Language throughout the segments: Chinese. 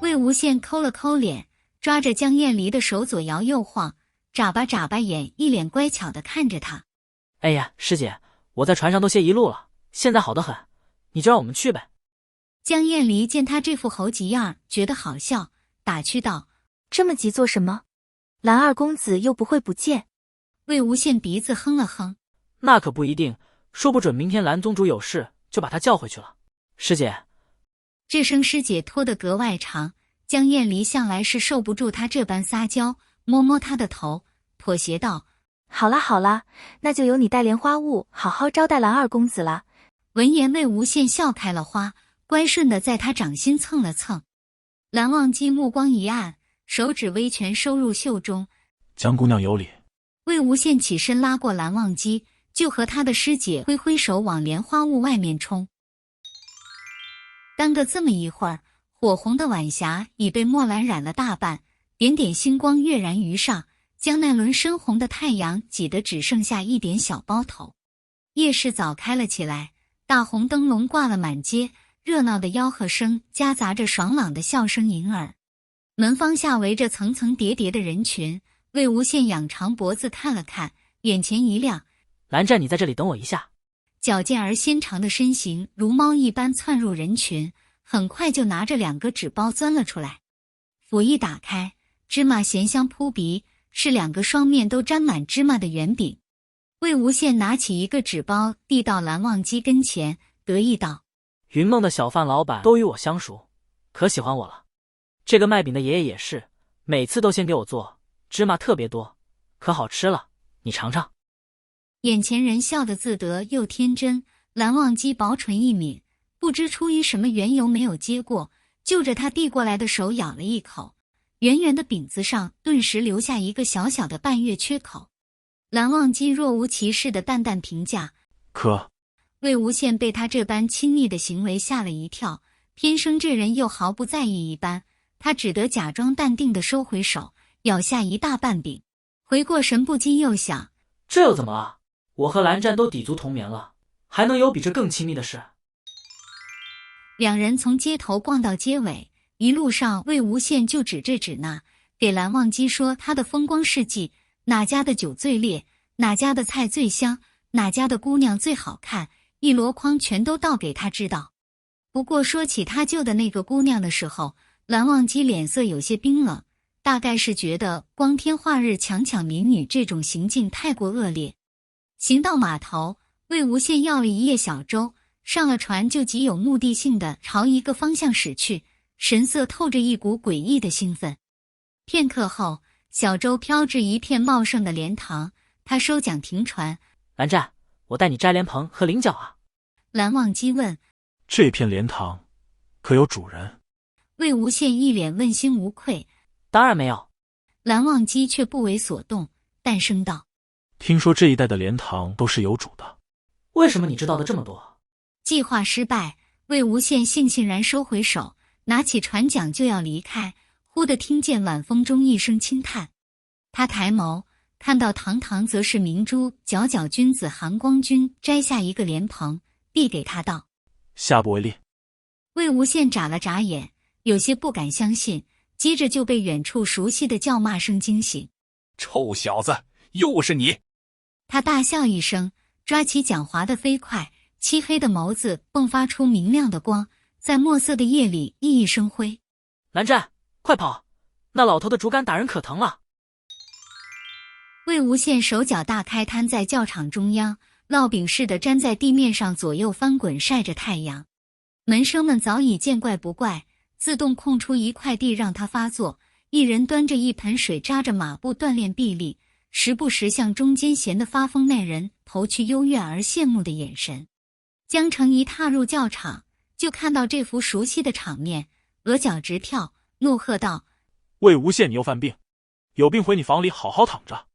魏无羡抠了抠脸，抓着江厌离的手左摇右晃，眨巴眼，一脸乖巧地看着他。哎呀，师姐，我在船上都歇一路了，现在好得很，你就让我们去呗。江厌离见他这副猴急样，觉得好笑，打趣道：这么急做什么？蓝二公子又不会不见。魏无羡鼻子哼了哼：那可不一定，说不准明天蓝宗主有事，就把他叫回去了。师姐。这声师姐拖得格外长，江厌离向来是受不住他这般撒娇，摸摸他的头，妥协道：好啦，那就由你带莲花坞好好招待蓝二公子了。闻言，魏无羡笑开了花，乖顺地在他掌心蹭了蹭。蓝忘机目光一暗，手指微拳收入袖中。江姑娘有礼。魏无羡起身拉过蓝忘机，就和他的师姐挥手往莲花坞外面冲。耽搁这么一会儿，火红的晚霞已被墨蓝染了大半，点点星光跃然于上，将那轮深红的太阳挤得只剩下一点小包头。夜市早开了起来，大红灯笼挂了满街，热闹的吆喝声夹杂着爽朗的笑声迎耳。门方下围着层层叠叠的人群，魏无羡仰长脖子看了看，眼前一亮：蓝湛，你在这里等我一下。矫健而纤长的身形如猫一般窜入人群，很快就拿着2个纸包钻了出来。甫一打开，芝麻咸香扑鼻，是2个双面都沾满芝麻的圆饼。魏无羡拿起一个纸包递到蓝忘机跟前，得意道：云梦的小贩老板都与我相熟，可喜欢我了。这个卖饼的爷爷也是，每次都先给我做，芝麻特别多，可好吃了，你尝尝。眼前人笑得自得又天真，蓝忘机薄唇一抿，不知出于什么缘由没有接过，就着他递过来的手咬了一口，圆圆的饼子上顿时留下一个小小的半月缺口。蓝忘机若无其事的淡淡评价：可。魏无羡被他这般亲昵的行为吓了一跳，偏生这人又毫不在意一般，他只得假装淡定地收回手，咬下一大半饼。回过神，不禁又想：这又怎么了？我和蓝湛都抵足同眠了，还能有比这更亲密的事？2人从街头逛到街尾，一路上魏无羡就指这指那，给蓝忘机说他的风光事迹，哪家的酒最烈，哪家的菜最香，哪家的姑娘最好看，一箩筐全都倒给他知道。不过说起他救的那个姑娘的时候，蓝忘机脸色有些冰冷，大概是觉得光天化日强抢民女这种行径太过恶劣。行到码头，魏无羡要了一叶小舟，上了船就极有目的性地朝一个方向驶去，神色透着一股诡异的兴奋。片刻后，小舟飘至一片茂盛的莲塘，他收桨停船：蓝湛，我带你摘莲蓬和菱角啊。蓝忘机问：这片莲塘可有主人？魏无羡一脸问心无愧：当然没有。蓝忘机却不为所动，淡声道：听说这一带的莲塘都是有主的。为什么你知道的这么多？计划失败，魏无羡悻然收回手，拿起船桨就要离开，忽地听见晚风中一声轻叹。他抬眸，看到堂堂则是明珠皎皎君子韩光君摘下一个莲蓬，递给他道：下不为例。魏无羡眨了眨眼，有些不敢相信，接着就被远处熟悉的叫骂声惊醒：臭小子，又是你！他大笑一声，抓起桨划得飞快，漆黑的眸子迸发出明亮的光，在墨色的夜里熠熠生辉。蓝湛，快跑！那老头的竹竿打人可疼了。魏无羡手脚大开，摊在教场中央，烙饼似的粘在地面上左右翻滚，晒着太阳。门生们早已见怪不怪，自动空出一块地让他发作，一人端着一盆水，扎着马步锻炼臂力，时不时向中间闲得发疯那人投去幽怨而羡慕的眼神。江澄一踏入教场，就看到这幅熟悉的场面，额角直跳，怒喝道：魏无羡，你又犯病，有病回你房里好好躺着，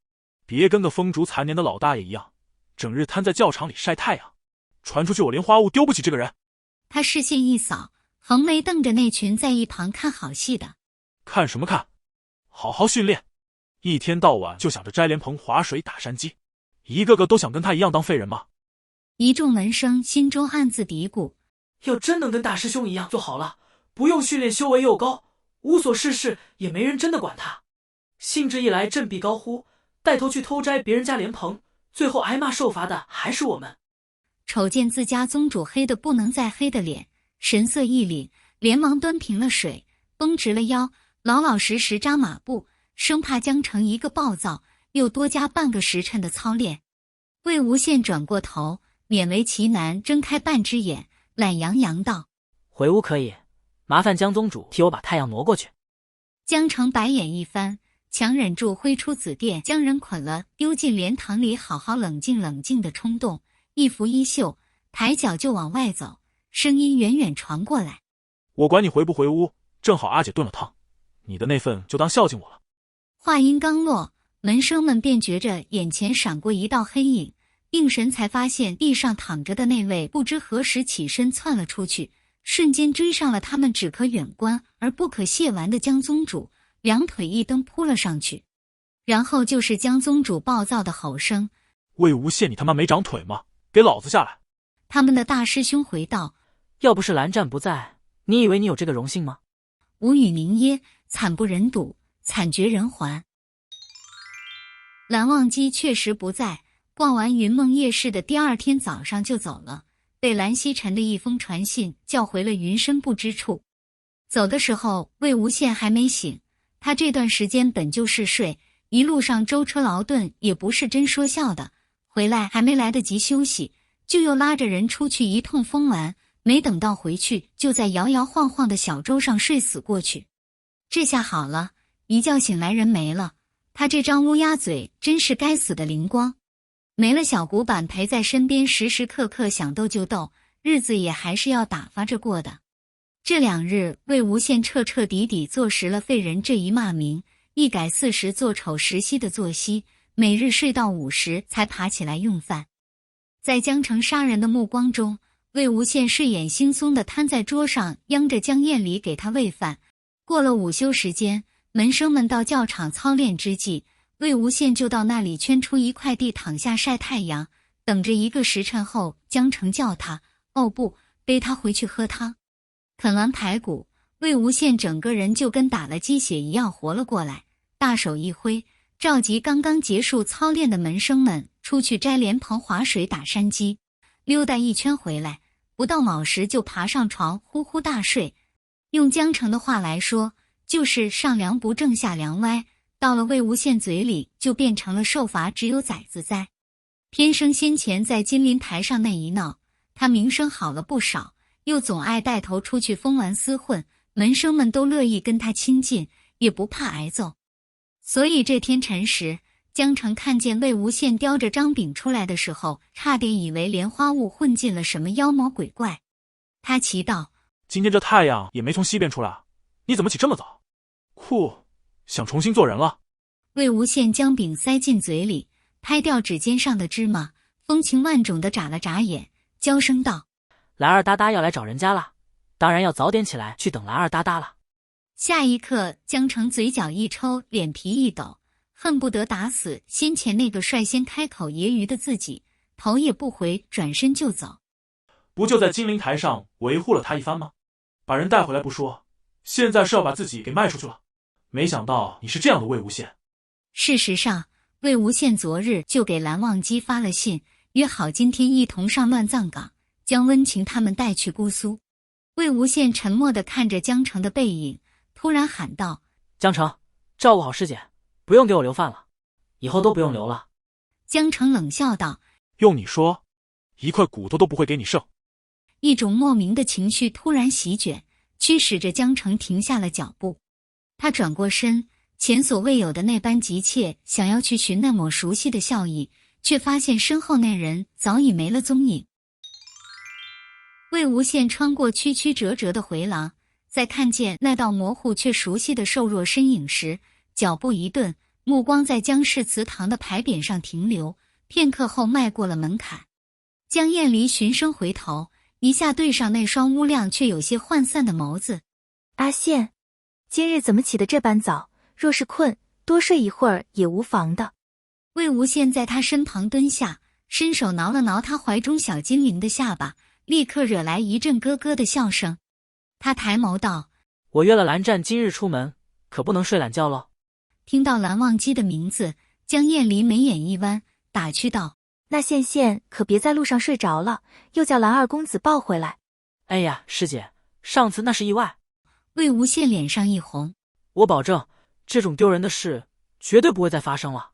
别跟个风烛残年的老大爷一样，整日瘫在教场里晒太阳。传出去我莲花坞丢不起这个人。他视线一扫，横眉瞪着那群在一旁看好戏的。看什么看？好好训练，一天到晚就想着摘莲蓬、划水、打山鸡，一个个都想跟他一样当废人吗？一众门生心中暗自嘀咕：要真能跟大师兄一样就好了，不用训练修为又高，无所事事，也没人真的管他。兴致一来，振臂高呼，带头去偷摘别人家莲蓬，最后挨骂受罚的还是我们。瞅见自家宗主黑得不能再黑的脸，神色一凛，连忙端平了水，绷直了腰，老老实实扎马步，生怕江城一个暴躁，又多加半个时辰的操练。魏无羡转过头，勉为其难睁开半只眼，懒洋洋道：回屋可以，麻烦江宗主替我把太阳挪过去。江城白眼一翻，强忍住挥出紫电将人捆了丢进莲塘里好好冷静冷静的冲动，一拂衣袖，抬脚就往外走，声音远远传过来：我管你回不回屋，正好阿姐炖了汤，你的那份就当孝敬我了。话音刚落，门生们便觉着眼前闪过一道黑影，定神才发现地上躺着的那位不知何时起身窜了出去，瞬间追上了他们只可远观而不可亵玩的江宗主，两腿一蹬扑了上去。然后就是江宗主暴躁的吼声：魏无羡，你他妈没长腿吗？给老子下来！他们的大师兄回道：要不是蓝湛不在，你以为你有这个荣幸吗？无语凝噎，惨不忍睹，惨绝人寰。蓝忘机确实不在，逛完云梦夜市的第二天早上就走了，被蓝曦臣的一封传信叫回了云深不知处。走的时候，魏无羡还没醒，他这段时间本就是睡，一路上舟车劳顿，也不是真说笑的。回来还没来得及休息，就又拉着人出去一通疯玩，没等到回去，就在摇摇晃晃的小舟上睡死过去。这下好了，一觉醒来人没了，他这张乌鸦嘴真是该死的灵光。没了小古板陪在身边，时时刻刻想斗就斗，日子也还是要打发着过的。这2日，魏无羡彻彻底底坐实了废人这一骂名，一改4时做丑时息的作息，每日睡到5时才爬起来用饭。在江城杀人的目光中，魏无羡睡眼惺忪地瘫在桌上，央着江厌离给他喂饭。过了午休时间，门生们到教场操练之际，魏无羡就到那里圈出一块地躺下晒太阳，等着1个时辰后江城叫他，哦不，背他回去喝汤。啃完排骨，魏无羡整个人就跟打了鸡血一样活了过来，大手一挥，召集刚刚结束操练的门生们出去摘莲蓬、划水、打山鸡，溜达一圈回来，不到卯时就爬上床呼呼大睡。用江城的话来说，就是上梁不正下梁歪，到了魏无羡嘴里就变成了受罚只有崽子栽。偏生先前在金陵台上那一闹，他名声好了不少，又总爱带头出去疯玩厮混，门生们都乐意跟他亲近，也不怕挨揍。所以这天辰时，江城看见魏无羡叼着张饼出来的时候，差点以为莲花坞混进了什么妖魔鬼怪。他奇道：今天这太阳也没从西边出来，你怎么起这么早？酷，想重新做人了？魏无羡将饼塞进嘴里，拍掉指尖上的芝麻，风情万种地眨了眨眼，娇声道：蓝二哒哒要来找人家了，当然要早点起来去等蓝二哒哒了。下一刻，江城嘴角一抽，脸皮一抖，恨不得打死先前那个率先开口揶揄的自己，头也不回，转身就走。不就在金陵台上维护了他一番吗？把人带回来不说，现在是要把自己给卖出去了。没想到你是这样的魏无羡。事实上，魏无羡昨日就给蓝忘机发了信，约好今天一同上乱葬岗，将温情他们带去姑苏。魏无羡沉默地看着江城的背影，突然喊道：江城，照顾好师姐，不用给我留饭了，以后都不用留了。江城冷笑道：用你说，一块骨头都不会给你剩。一种莫名的情绪突然席卷，驱使着江城停下了脚步。他转过身，前所未有的那般急切，想要去寻那抹熟悉的笑意，却发现身后那人早已没了踪影。魏无羡穿过曲曲折折的回廊，在看见那道模糊却熟悉的瘦弱身影时，脚步一顿，目光在江氏祠堂的牌匾上停留，片刻后迈过了门槛。江厌离循声回头，一下对上那双乌亮却有些涣散的眸子。阿羡，今日怎么起得这般早？若是困，多睡一会儿也无妨的。魏无羡在他身旁蹲下，伸手挠了挠他怀中小精灵的下巴，立刻惹来一阵咯咯的笑声。他抬眸道：我约了蓝湛今日出门，可不能睡懒觉喽。听到蓝忘机的名字，江厌离眉眼一弯，打趣道：“那线可别在路上睡着了，又叫蓝二公子抱回来。”哎呀，师姐，上次那是意外。魏无羡脸上一红，我保证，这种丢人的事绝对不会再发生了。